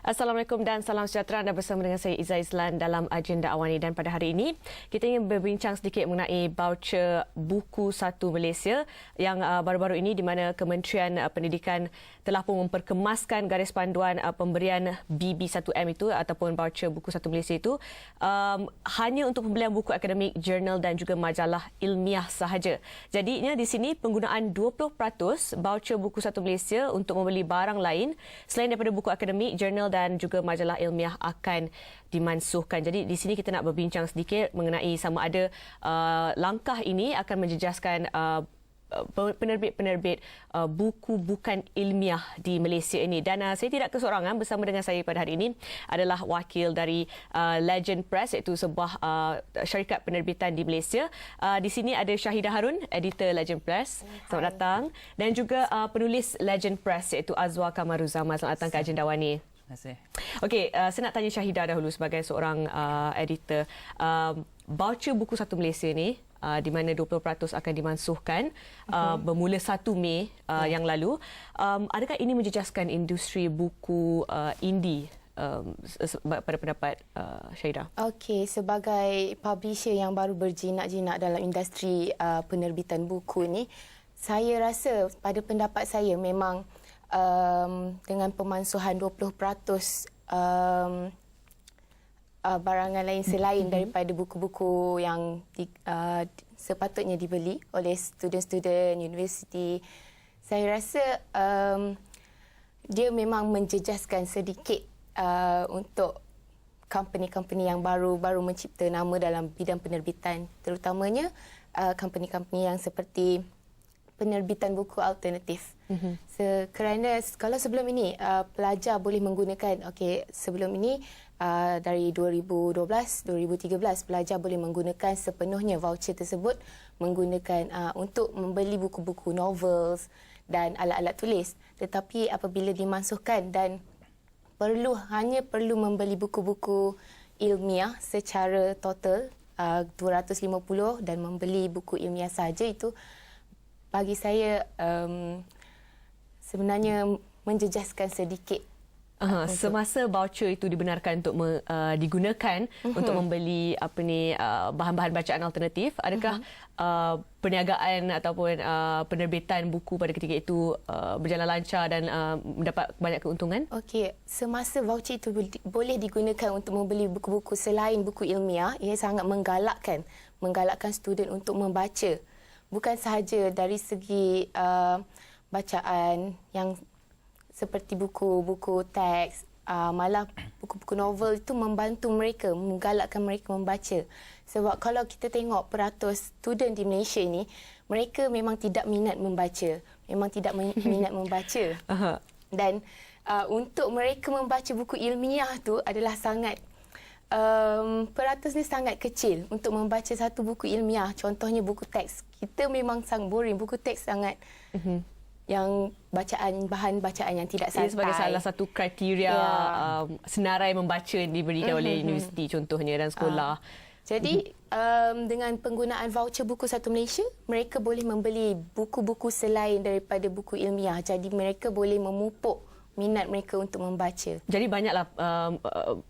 Assalamualaikum dan salam sejahtera. Anda bersama dengan saya Izzah Izlan dalam agenda awani, dan pada hari ini kita ingin berbincang sedikit mengenai voucher buku satu Malaysia yang baru-baru ini di mana Kementerian Pendidikan telah pun memperkemaskan garis panduan pemberian BB1M itu ataupun voucher buku satu Malaysia itu hanya untuk pembelian buku akademik, jurnal dan juga majalah ilmiah sahaja. Jadinya di sini penggunaan 20% voucher buku satu Malaysia untuk membeli barang lain selain daripada buku akademik, jurnal dan juga majalah ilmiah akan dimansuhkan. Jadi di sini kita nak berbincang sedikit mengenai sama ada langkah ini akan menjejaskan penerbit-penerbit buku bukan ilmiah di Malaysia ini. Dan saya tidak keseorangan, bersama dengan saya pada hari ini adalah wakil dari Legend Press, iaitu sebuah syarikat penerbitan di Malaysia. Di sini ada Syahidah Harun, editor Legend Press. Selamat datang. Dan juga penulis Legend Press iaitu Azwar Kamaruzzaman. Selamat datang ke agenda awani. Terima kasih. Okey, saya nak tanya Syahidah dahulu sebagai seorang editor. Voucher buku satu Malaysia ni di mana 20% akan dimansuhkan bermula 1 Mei yang lalu. Adakah ini menjejaskan industri buku indie pada pendapat Syahidah? Okey, sebagai publisher yang baru berjinak-jinak dalam industri penerbitan buku ni, saya rasa pada pendapat saya memang dengan pemansuhan 20% barangan lain selain daripada buku-buku yang sepatutnya dibeli oleh student-student universiti, saya rasa dia memang menjejaskan sedikit untuk company-company yang baru mencipta nama dalam bidang penerbitan, terutamanya company-company yang seperti penerbitan buku alternatif. Kerana kalau sebelum ini pelajar boleh menggunakan, sebelum ini dari 2012-2013 pelajar boleh menggunakan sepenuhnya voucher tersebut menggunakan untuk membeli buku-buku novels dan alat-alat tulis. Tetapi apabila dimansuhkan dan hanya perlu membeli buku-buku ilmiah secara total 250 dan membeli buku ilmiah sahaja, itu bagi saya sebenarnya menjejaskan sedikit. Semasa voucher itu dibenarkan untuk digunakan untuk membeli bahan-bahan bacaan alternatif, adakah perniagaan ataupun penerbitan buku pada ketika itu berjalan lancar dan mendapat banyak keuntungan? Okey, semasa voucher itu boleh digunakan untuk membeli buku-buku selain buku ilmiah, ia sangat menggalakkan student untuk membaca. Bukan sahaja dari segi bacaan yang seperti buku-buku teks, malah buku-buku novel itu membantu mereka, menggalakkan mereka membaca. Sebab kalau kita tengok peratus student di Malaysia ini, mereka memang tidak minat membaca. Dan untuk mereka membaca buku ilmiah tu adalah sangat peratusnya sangat kecil untuk membaca satu buku ilmiah. Contohnya buku teks. Kita memang sangat boring. Buku teks sangat yang bahan bacaan yang tidak santai. Ia sebagai salah satu kriteria senarai membaca yang diberikan oleh universiti contohnya dan sekolah. Jadi dengan penggunaan voucher buku satu Malaysia, mereka boleh membeli buku-buku selain daripada buku ilmiah. Jadi mereka boleh memupuk minat mereka untuk membaca. Jadi banyaklah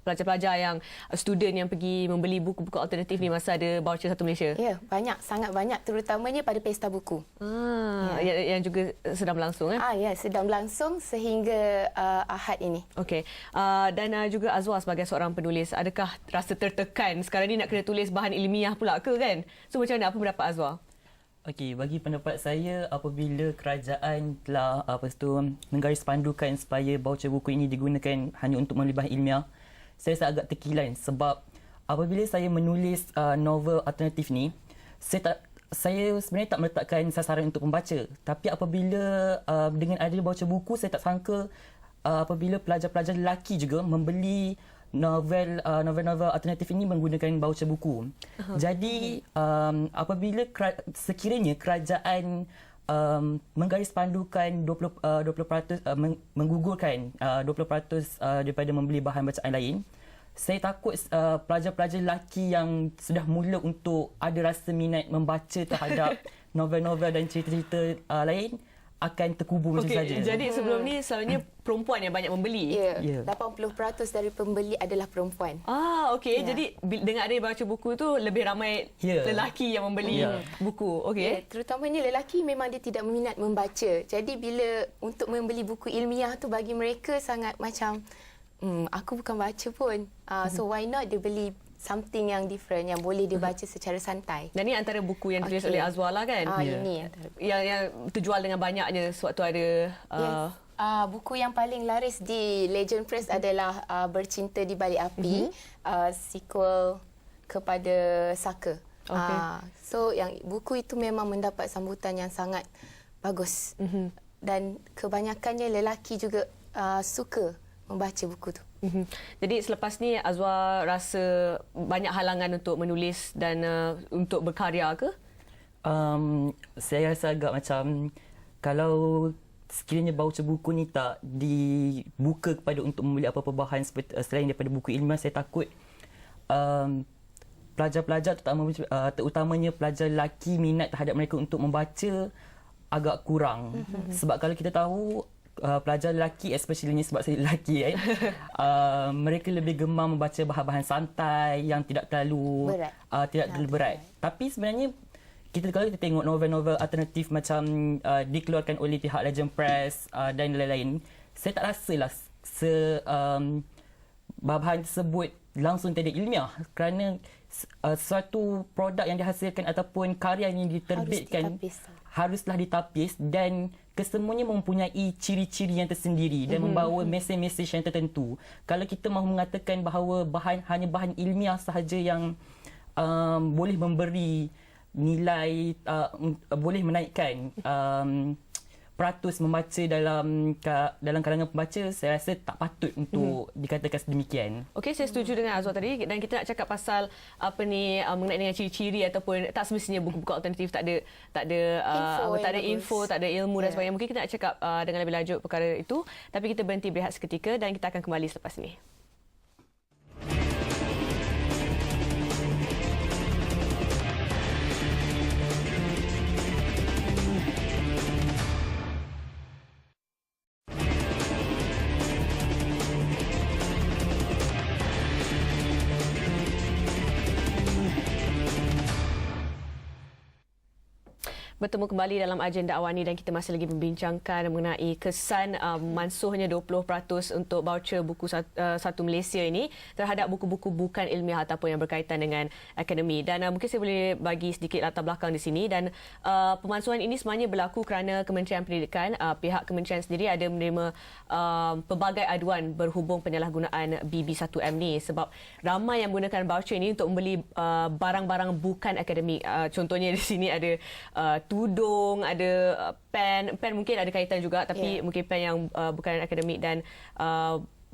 pelajar-pelajar yang student yang pergi membeli buku-buku alternatif ni masa ada voucher satu Malaysia. Ya, banyak, sangat banyak, terutamanya pada pesta buku. Yang juga sedang berlangsung ya, sedang berlangsung sehingga Ahad ini. Okey. Dan juga Azwar sebagai seorang penulis, adakah rasa tertekan sekarang ni nak kena tulis bahan ilmiah pula ke kan? So macam mana, apa pendapat Azwar? Okey, bagi pendapat saya, apabila kerajaan telah menggarispandukan supaya voucher buku ini digunakan hanya untuk membeli bahan ilmiah, saya rasa agak terkilan sebab apabila saya menulis novel alternatif ni, saya sebenarnya tak meletakkan sasaran untuk pembaca. Tapi apabila dengan adanya voucher buku, saya tak sangka apabila pelajar-pelajar lelaki juga membeli novel alternatif ini menggunakan voucher buku. Jadi apabila sekiranya kerajaan menggarispandukan 20% menggugurkan 20% daripada membeli bahan bacaan lain, saya takut pelajar-pelajar lelaki yang sudah mula untuk ada rasa minat membaca terhadap novel-novel dan cerita-cerita lain akan terkubur macam saja. Jadi sebelum ni selalunya perempuan yang banyak membeli. Ya, 80% dari pembeli adalah perempuan. Okey. Ya. Jadi dengan ada baca buku tu lebih ramai lelaki yang membeli buku. Okey. Ya, terutamanya lelaki memang dia tidak minat membaca. Jadi bila untuk membeli buku ilmiah tu bagi mereka sangat macam aku bukan baca pun. So why not dia beli something yang different yang boleh dia baca secara santai. Dan ni antara buku yang ditulis oleh Azwar lah kan? Ini Yang terjual dengan banyaknya sewaktu ada... Yes. Buku yang paling laris di Legend Press adalah Bercinta di Balik Api, sequel kepada Saka. Okay. So yang buku itu memang mendapat sambutan yang sangat bagus. Dan kebanyakannya lelaki juga suka membaca buku tu. Jadi selepas ni Azwar rasa banyak halangan untuk menulis dan untuk berkarya ke? Saya rasa agak macam kalau sekiranya baca buku ni tak dibuka kepada untuk membeli apa-apa bahan selain daripada buku ilmiah, saya takut pelajar-pelajar terutamanya pelajar lelaki minat terhadap mereka untuk membaca agak kurang. Sebab kalau kita tahu pelajar lelaki, especially sebab saya lelaki, mereka lebih gemar membaca bahan-bahan santai yang tidak terlalu berat. Tapi sebenarnya kalau kita tengok novel-novel alternatif macam dikeluarkan oleh pihak Legend Press dan lain-lain, saya tak rasalah bahan tersebut langsung tidak ilmiah, kerana suatu produk yang dihasilkan ataupun karya yang diterbitkan haruslah ditapis dan kesemuanya mempunyai ciri-ciri yang tersendiri dan membawa mesej-mesej yang tertentu. Kalau kita mahu mengatakan bahawa hanya bahan ilmiah sahaja yang boleh memberi nilai, boleh menaikkan peratus membaca dalam kalangan pembaca, saya rasa tak patut untuk dikatakan sedemikian. Okey, saya setuju dengan Azwar tadi, dan kita nak cakap pasal mengenai dengan ciri-ciri ataupun tak semestinya buku-buku alternatif tak ada info, tak ada ilmu dan sebagainya. Mungkin kita nak cakap dengan lebih lanjut perkara itu, tapi kita berhenti berehat seketika dan kita akan kembali selepas ini. Bertemu kembali dalam agenda awal ini dan kita masih lagi membincangkan mengenai kesan mansuhnya 20% untuk voucher buku satu Malaysia ini terhadap buku-buku bukan ilmiah ataupun yang berkaitan dengan akademi. Dan mungkin saya boleh bagi sedikit latar belakang di sini, dan pemansuhan ini sebenarnya berlaku kerana Kementerian Pendidikan, pihak kementerian sendiri ada menerima pelbagai aduan berhubung penyalahgunaan BB1M ni, sebab ramai yang menggunakan voucher ini untuk membeli barang-barang bukan akademik. Contohnya di sini ada tudung, ada pen mungkin ada kaitan juga, tapi mungkin pen yang bukan akademik, dan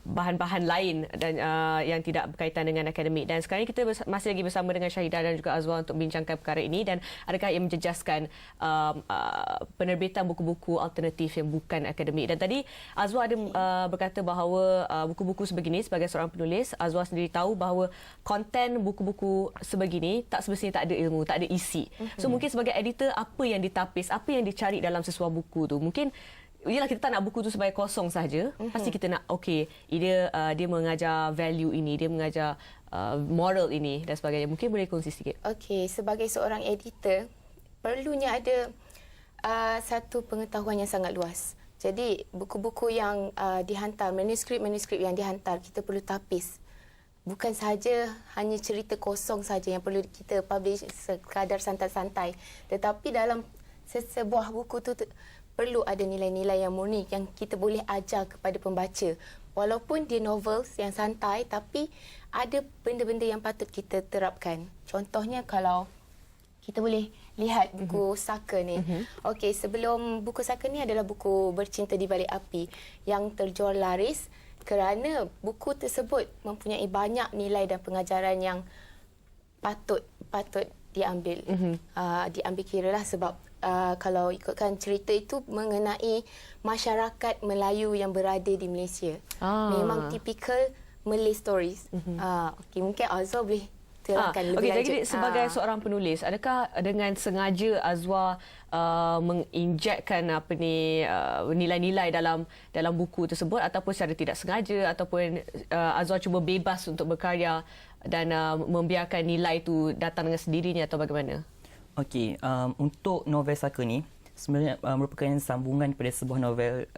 bahan-bahan lain dan yang tidak berkaitan dengan akademik. Dan sekarang kita masih lagi bersama dengan Syahidah dan juga Azwar untuk membincangkan perkara ini, dan adakah ia menjejaskan penerbitan buku-buku alternatif yang bukan akademik. Dan tadi Azwar ada berkata bahawa buku-buku sebegini, sebagai seorang penulis, Azwar sendiri tahu bahawa konten buku-buku sebegini tak semestinya tak ada ilmu, tak ada isi. So mungkin sebagai editor, apa yang ditapis, apa yang dicari dalam sesuatu buku tu, mungkin yalah, kita tak nak buku tu sebagai kosong saja. Pasti kita nak, okey, dia mengajar value ini, dia mengajar moral ini dan sebagainya. Mungkin boleh kongsi sikit. Okey, sebagai seorang editor, perlunya ada satu pengetahuan yang sangat luas. Jadi, buku-buku yang dihantar, manuskrip yang dihantar, kita perlu tapis. Bukan sahaja hanya cerita kosong saja yang perlu kita publish sekadar santai-santai. Tetapi dalam sebuah buku tu perlu ada nilai-nilai yang murni yang kita boleh ajar kepada pembaca. Walaupun dia novel yang santai, tapi ada benda-benda yang patut kita terapkan. Contohnya kalau kita boleh lihat buku Saka ni. Okey, sebelum buku Saka ni adalah buku Bercinta di Balik Api yang terjual laris kerana buku tersebut mempunyai banyak nilai dan pengajaran yang patut diambil. Diambil kiralah sebab kalau ikutkan cerita itu mengenai masyarakat Melayu yang berada di Malaysia. Memang typical Malay stories. Okay, mungkin Azhar boleh terangkan lebih Okey, lanjut. jadi sebagai seorang penulis, adakah dengan sengaja Azwa menginjekkan nilai-nilai dalam buku tersebut ataupun secara tidak sengaja ataupun Azwa cuba bebas untuk berkarya dan membiarkan nilai itu datang dengan sendirinya atau bagaimana? Okey, untuk novel Saka ni sebenarnya merupakan sambungan pada sebuah novel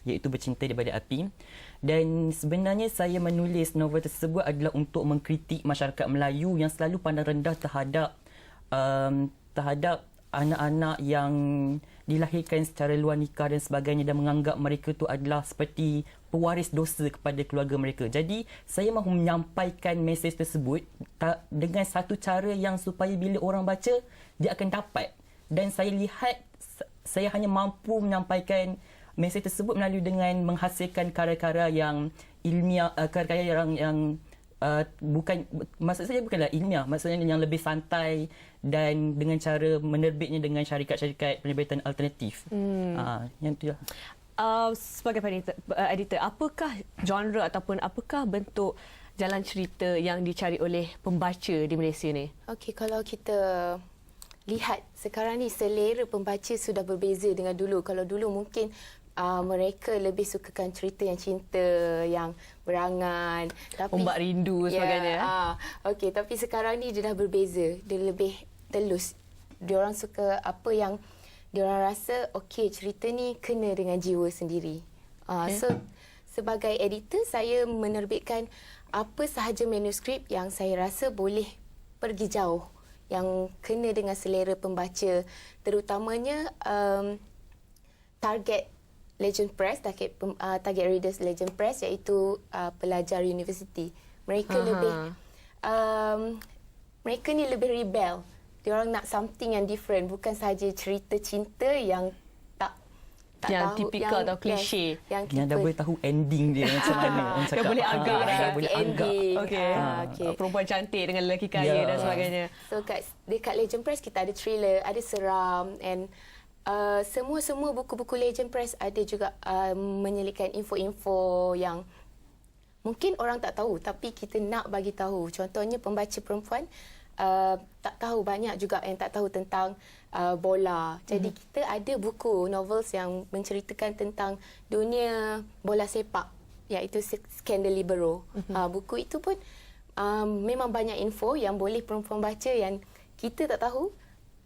iaitu Bercinta Daripada Api. Dan sebenarnya saya menulis novel tersebut adalah untuk mengkritik masyarakat Melayu yang selalu pandang rendah terhadap anak-anak yang dilahirkan secara luar nikah dan sebagainya dan menganggap mereka tu adalah seperti pewaris dosa kepada keluarga mereka. Jadi saya mahu menyampaikan mesej tersebut dengan satu cara yang supaya bila orang baca dia akan dapat. Dan saya lihat saya hanya mampu menyampaikan mesej tersebut melalui dengan menghasilkan karya-karya yang ilmiah, karya-karya yang bukan, maksud saya bukanlah ilmiah, maksudnya yang lebih santai dan dengan cara menerbitnya dengan syarikat-syarikat penerbitan alternatif. Yang tu lah. Sebagai editor, apakah genre ataupun apakah bentuk jalan cerita yang dicari oleh pembaca di Malaysia ni? Okey, kalau kita lihat sekarang ni selera pembaca sudah berbeza dengan dulu. Kalau dulu mungkin mereka lebih sukakan cerita yang cinta, yang berangan, tapi Ombak rindu sebagainya. Okey, tapi sekarang ni dia dah berbeza. Dia lebih telus. Diorang suka apa yang diorang rasa okey, cerita ni kena dengan jiwa sendiri. So sebagai editor saya menerbitkan apa sahaja manuskrip yang saya rasa boleh pergi jauh, yang kena dengan selera pembaca, terutamanya target Legend Press, target readers Legend Press iaitu pelajar universiti. Mereka mereka ni lebih rebel. Diorang nak something yang different, bukan sahaja cerita cinta yang yang tahu, tipikal atau klise. Yang dah boleh tahu ending dia macam mana. Dah boleh agak boleh ending. Okey. Perempuan cantik dengan lelaki kaya dan sebagainya. So dekat Legend Press kita ada thriller, ada seram, and semua buku-buku Legend Press ada juga menyelitkan info-info yang mungkin orang tak tahu tapi kita nak bagi tahu. Contohnya pembaca perempuan tak tahu, banyak juga yang tak tahu tentang bola. Jadi kita ada buku novels yang menceritakan tentang dunia bola sepak iaitu Skandal Libero. Buku itu pun memang banyak info yang boleh perempuan baca yang kita tak tahu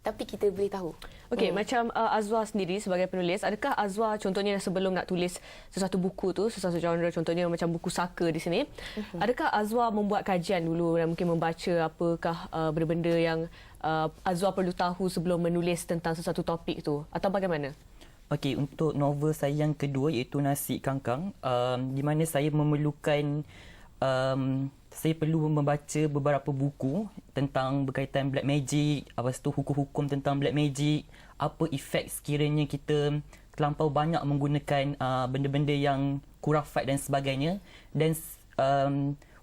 tapi kita boleh tahu. Okey, macam Azwa sendiri sebagai penulis, adakah Azwa contohnya sebelum nak tulis sesuatu buku tu, sesuatu genre, contohnya macam buku Saka di sini, adakah Azwa membuat kajian dulu dan mungkin membaca apakah benda-benda yang Azwa perlu tahu sebelum menulis tentang sesuatu topik tu atau bagaimana? Okey, untuk novel saya yang kedua iaitu Nasi Kangkang, di mana saya memerlukan saya perlu membaca beberapa buku tentang berkaitan black magic, lepas tu hukum-hukum tentang black magic, apa efek sekiranya kita terlampau banyak menggunakan benda-benda yang khurafat dan sebagainya. Dan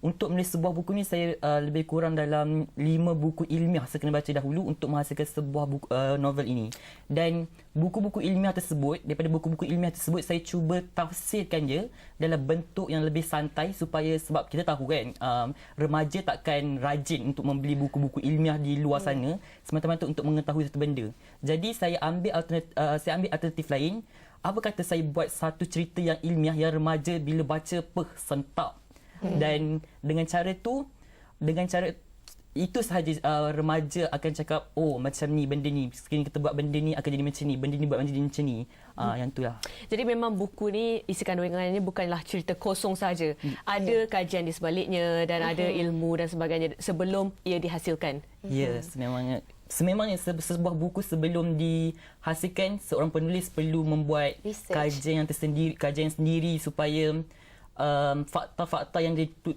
untuk menulis sebuah buku ni saya lebih kurang dalam 5 buku ilmiah saya kena baca dahulu untuk menghasilkan sebuah buku, novel ini. Dan buku-buku ilmiah tersebut, daripada buku-buku ilmiah tersebut saya cuba tafsirkan je dalam bentuk yang lebih santai supaya, sebab kita tahu kan remaja takkan rajin untuk membeli buku-buku ilmiah di luar sana semata-mata untuk mengetahui satu benda. Jadi saya ambil alternatif lain. Apa kata saya buat satu cerita yang ilmiah yang remaja bila baca sentak. Dan dengan cara itu sahaja remaja akan cakap, oh macam ni benda ni, sekiranya kita buat benda ni akan jadi macam ni, benda ni buat macam ni. Yang itulah. Jadi memang buku ni isi kandungannya bukanlah cerita kosong saja. Ada kajian di sebaliknya dan ada ilmu dan sebagainya sebelum ia dihasilkan. Ya, sememangnya sebuah buku sebelum dihasilkan, seorang penulis perlu membuat kajian sendiri supaya fakta-fakta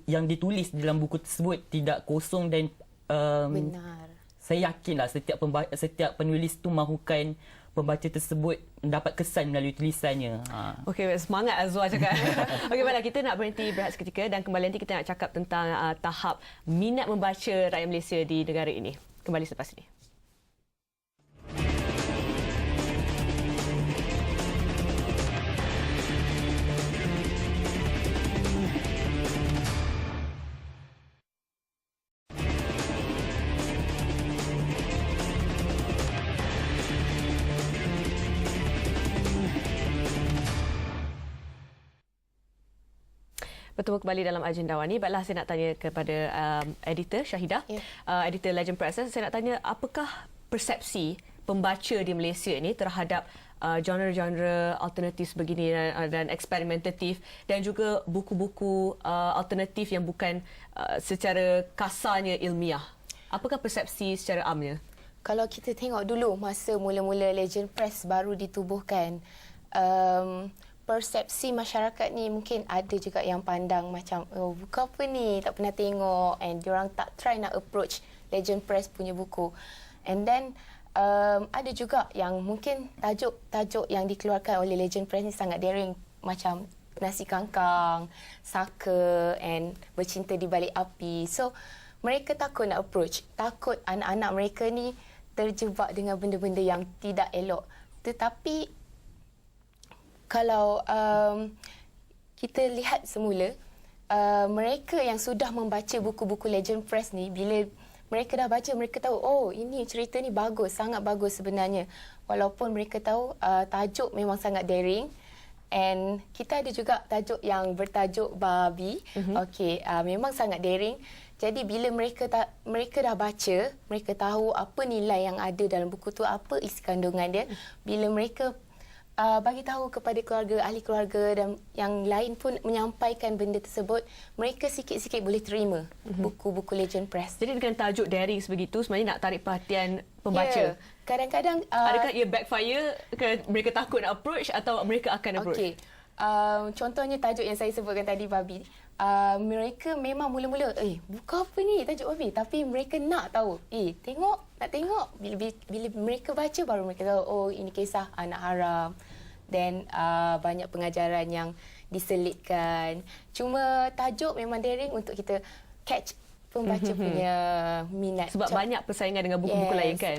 yang ditulis dalam buku tersebut tidak kosong dan benar. Saya yakinlah setiap penulis tu mahukan pembaca tersebut mendapat kesan melalui tulisannya. Okey, semangat Azwa cakap. Okey, baiklah, kita nak berhenti berehat seketika dan kembali nanti kita nak cakap tentang tahap minat membaca rakyat Malaysia di negara ini. Kembali selepas ini. Bertemu kembali dalam agenda awal ni. Baiklah, saya nak tanya kepada editor Syahidah, editor Legend Press. Saya nak tanya, apakah persepsi pembaca di Malaysia ini terhadap genre-genre alternatif begini dan eksperimentatif, dan juga buku-buku alternatif yang bukan secara kasarnya ilmiah? Apakah persepsi secara amnya? Kalau kita tengok dulu masa mula-mula Legend Press baru ditubuhkan, persepsi masyarakat ni mungkin ada juga yang pandang macam, oh, buku apa ni, tak pernah tengok, and diorang tak try nak approach Legend Press punya buku. And then ada juga yang mungkin tajuk yang dikeluarkan oleh Legend Press ni sangat daring, macam Nasi Kangkang, Saka, and Bercinta di Balik Api. So mereka takut nak approach, takut anak-anak mereka ni terjebak dengan benda-benda yang tidak elok. Tetapi kalau kita lihat semula, mereka yang sudah membaca buku-buku Legend Press ni, bila mereka dah baca, mereka tahu, oh, ini cerita ni bagus, sangat bagus sebenarnya. Walaupun mereka tahu tajuk memang sangat daring. And kita ada juga tajuk yang bertajuk Babi. Okey, memang sangat daring. Jadi bila mereka dah baca, mereka tahu apa nilai yang ada dalam buku tu, apa isi kandungan dia. Bila mereka bagi tahu kepada keluarga, ahli keluarga dan yang lain pun menyampaikan benda tersebut, mereka sikit-sikit boleh terima buku-buku Legend Press. Jadi dengan tajuk daring sebegitu, sebenarnya nak tarik perhatian pembaca. Kadang-kadang adakah ia backfire ke mereka takut nak approach atau mereka akan approach? Okey. Contohnya tajuk yang saya sebutkan tadi, Babi. Mereka memang mula-mula, buku apa ni tajuk Babi? Tapi mereka nak tahu. Nak tengok. Bila mereka baca, baru mereka tahu, oh, ini kisah anak haram. Dan banyak pengajaran yang diselitkan. Cuma tajuk memang daring untuk kita catch pembaca punya minat. Sebab banyak persaingan dengan buku-buku lain kan?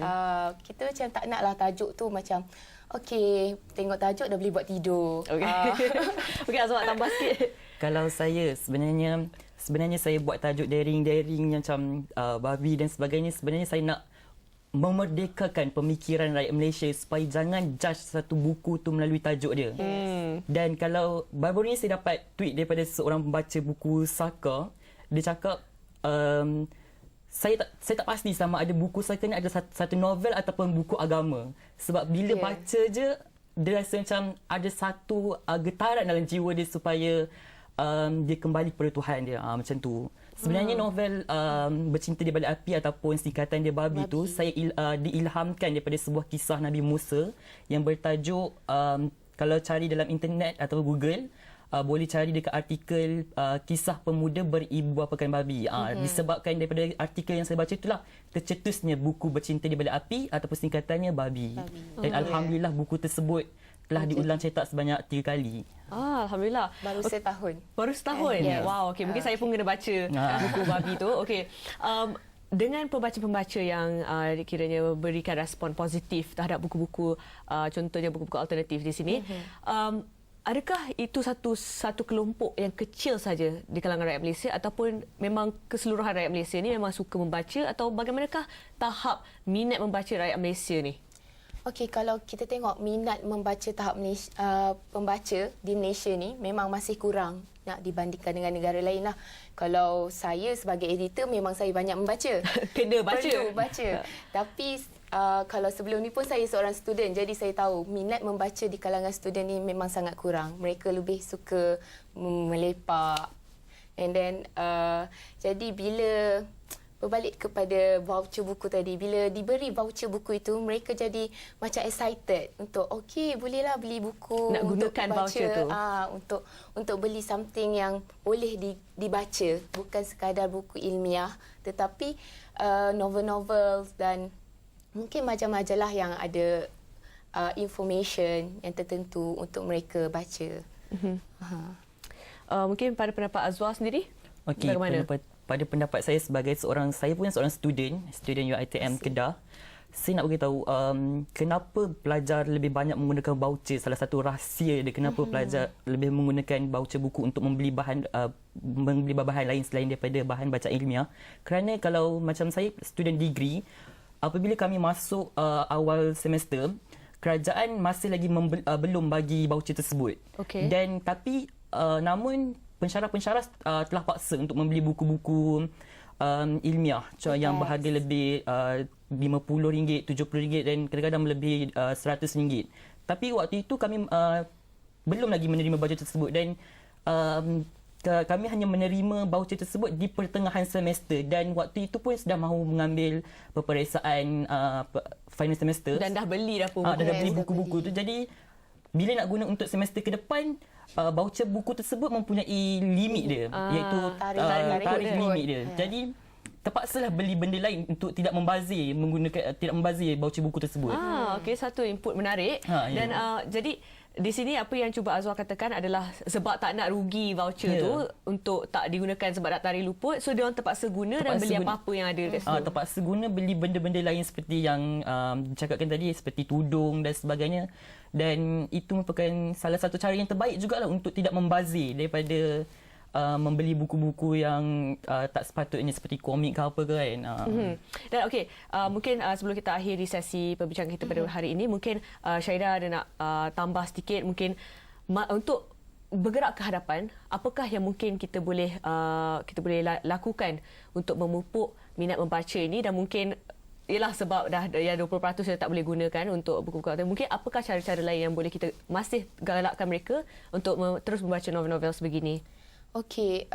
Kita macam tak naklah tajuk tu macam, okey, tengok tajuk dah boleh buat tidur. Okey, Azwar tambah sikit. Kalau saya sebenarnya saya buat tajuk daring macam Babi dan sebagainya, sebenarnya saya nak memerdekakan pemikiran rakyat Malaysia supaya jangan judge satu buku tu melalui tajuk dia. Dan kalau baru ni saya dapat tweet daripada seorang pembaca buku Saka, dia cakap saya tak pasti sama ada buku Saka ni ada satu novel ataupun buku agama. Sebab bila baca je, dia rasa macam ada satu getaran dalam jiwa dia supaya dia kembali kepada Tuhan dia, macam tu. Sebenarnya novel Bercinta di Balik Api ataupun singkatan dia Babi tu, saya diilhamkan daripada sebuah kisah Nabi Musa yang bertajuk, kalau cari dalam internet atau Google, boleh cari dekat artikel kisah pemuda beribu bapakan babi. Disebabkan daripada artikel yang saya baca itulah tercetusnya buku Bercinta di Balik Api ataupun singkatannya Babi. Dan alhamdulillah buku tersebut telah diulang cetak sebanyak 3 kali. Alhamdulillah. Baru setahun. Baru setahun? Yes. Wow, okey. Mungkin saya pun kena baca buku Babi tu. Okey. Dengan pembaca-pembaca yang kiranya berikan respon positif terhadap buku-buku, contohnya buku-buku alternatif di sini, adakah itu satu kelompok yang kecil saja di kalangan rakyat Malaysia ataupun memang keseluruhan rakyat Malaysia ni memang suka membaca, atau bagaimanakah tahap minat membaca rakyat Malaysia ni? Okey, kalau kita tengok minat membaca tahap pembaca di Malaysia ni memang masih kurang nak dibandingkan dengan negara lain lah. Kalau saya sebagai editor memang saya banyak membaca. Kena baca. Perlu baca. Tapi kalau sebelum ni pun saya seorang student, jadi saya tahu minat membaca di kalangan student ni memang sangat kurang. Mereka lebih suka melepak. And then jadi bila berbalik kepada voucher buku tadi, bila diberi voucher buku itu, mereka jadi macam excited untuk okey, bolehlah beli buku, nak gunakan voucher tu untuk beli something yang boleh dibaca, bukan sekadar buku ilmiah tetapi novel-novel dan mungkin majalah-majalah yang ada information yang tertentu untuk mereka baca. Mungkin pada pendapat Azwar sendiri, okey, bagaimana? Pada pendapat saya sebagai saya pun seorang student UiTM Kedah, saya nak beritahu kenapa pelajar lebih banyak menggunakan voucher. Salah satu rahsia dia kenapa pelajar lebih menggunakan voucher buku untuk membeli bahan lain selain daripada bahan bacaan ilmiah. Kerana kalau macam saya student degree, apabila kami masuk awal semester, kerajaan masih lagi belum bagi voucher tersebut. Okay. Dan tapi namun pensyarah-pensyarah telah paksa untuk membeli buku-buku ilmiah yang berharga lebih RM50, RM70 dan kadang-kadang lebih RM100. Tapi waktu itu kami belum lagi menerima voucher tersebut dan kami hanya menerima voucher tersebut di pertengahan semester dan waktu itu pun sudah mahu mengambil peperiksaan final semester Dan dah beli dah pun dah buku. beli buku-buku tu. Jadi bila nak guna untuk semester ke depan, voucher buku tersebut mempunyai limit dia, iaitu tarikh limit dia. Jadi terpaksalah beli benda lain untuk tidak membazir voucher buku tersebut. Okey, satu input menarik. Ya. Dan jadi di sini apa yang cuba Azwar katakan adalah sebab tak nak rugi voucher tu untuk tak digunakan sebab dah tarikh luput, so dia orang terpaksa guna dan beli apa-apa yang ada dekat situ. Terpaksa guna beli benda-benda lain seperti yang dicakapkan tadi, seperti tudung dan sebagainya. Dan itu merupakan salah satu cara yang terbaik jugalah untuk tidak membazir daripada membeli buku-buku yang tak sepatutnya seperti komik ke apa ke kan. Dan okey, mungkin sebelum kita akhiri sesi perbincangan kita pada hari ini, mungkin Syahidah ada nak tambah sedikit mungkin untuk bergerak ke hadapan, apakah yang mungkin kita boleh lakukan untuk memupuk minat membaca ini, dan mungkin ialah sebab dah ya 20% kita tak boleh gunakan untuk buku-buku. Mungkin apakah cara-cara lain yang boleh kita masih galakkan mereka untuk terus membaca novel-novel sebegini? Okey,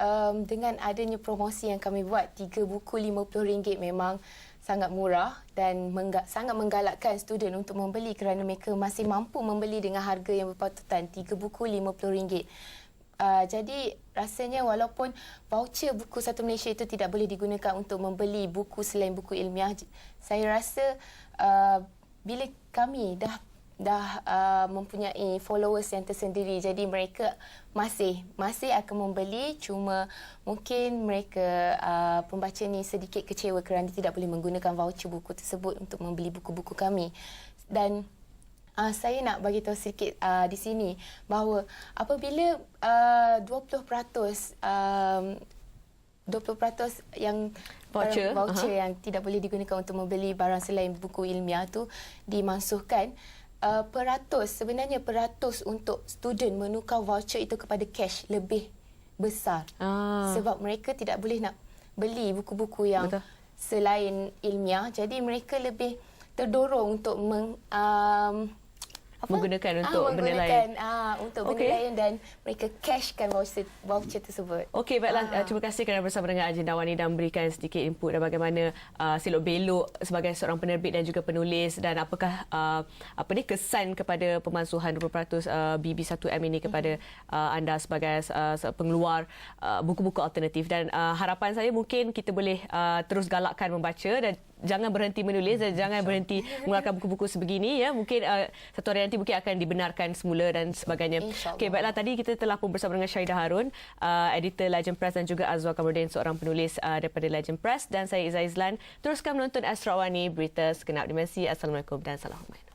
dengan adanya promosi yang kami buat, 3 buku RM50 memang sangat murah dan sangat menggalakkan student untuk membeli kerana mereka masih mampu membeli dengan harga yang berpatutan, 3 buku RM50. Jadi rasanya walaupun voucher buku Satu Malaysia itu tidak boleh digunakan untuk membeli buku selain buku ilmiah, saya rasa bila kami dah mempunyai followers yang tersendiri, jadi mereka masih akan membeli, cuma mungkin mereka pembaca ni sedikit kecewa kerana tidak boleh menggunakan voucher buku tersebut untuk membeli buku-buku kami. Dan saya nak bagi tahu sedikit di sini bahawa apabila 20% yang voucher yang tidak boleh digunakan untuk membeli barang selain buku ilmiah tu dimansuhkan, sebenarnya peratus untuk student menukar voucher itu kepada cash lebih besar. Sebab mereka tidak boleh nak beli buku-buku yang selain ilmiah, jadi mereka lebih terdorong untuk menggunakan untuk benda lain. Untuk benda lain, dan mereka cashkan voucher tersebut. Okey, baiklah. Terima kasih kerana bersama dengan Ajendawan ini dan memberikan sedikit input dan bagaimana selok belok sebagai seorang penerbit dan juga penulis, dan apakah kesan kepada pemansuhan 20% BB1M ini kepada anda sebagai pengeluar buku-buku alternatif. Dan harapan saya mungkin kita boleh terus galakkan membaca dan jangan berhenti menulis dan jangan berhenti mengeluarkan buku-buku sebegini, ya. Mungkin satu hari nanti mungkin akan dibenarkan semula dan sebagainya. Okey, baiklah, tadi kita telah pun bersama dengan Syahidah Harun, editor Legend Press, dan juga Azwar Kamarudin, seorang penulis daripada Legend Press, dan saya Izzah Izlan. Teruskan menonton Astro Awani, berita segenap dimensi. Assalamualaikum dan salam hormat.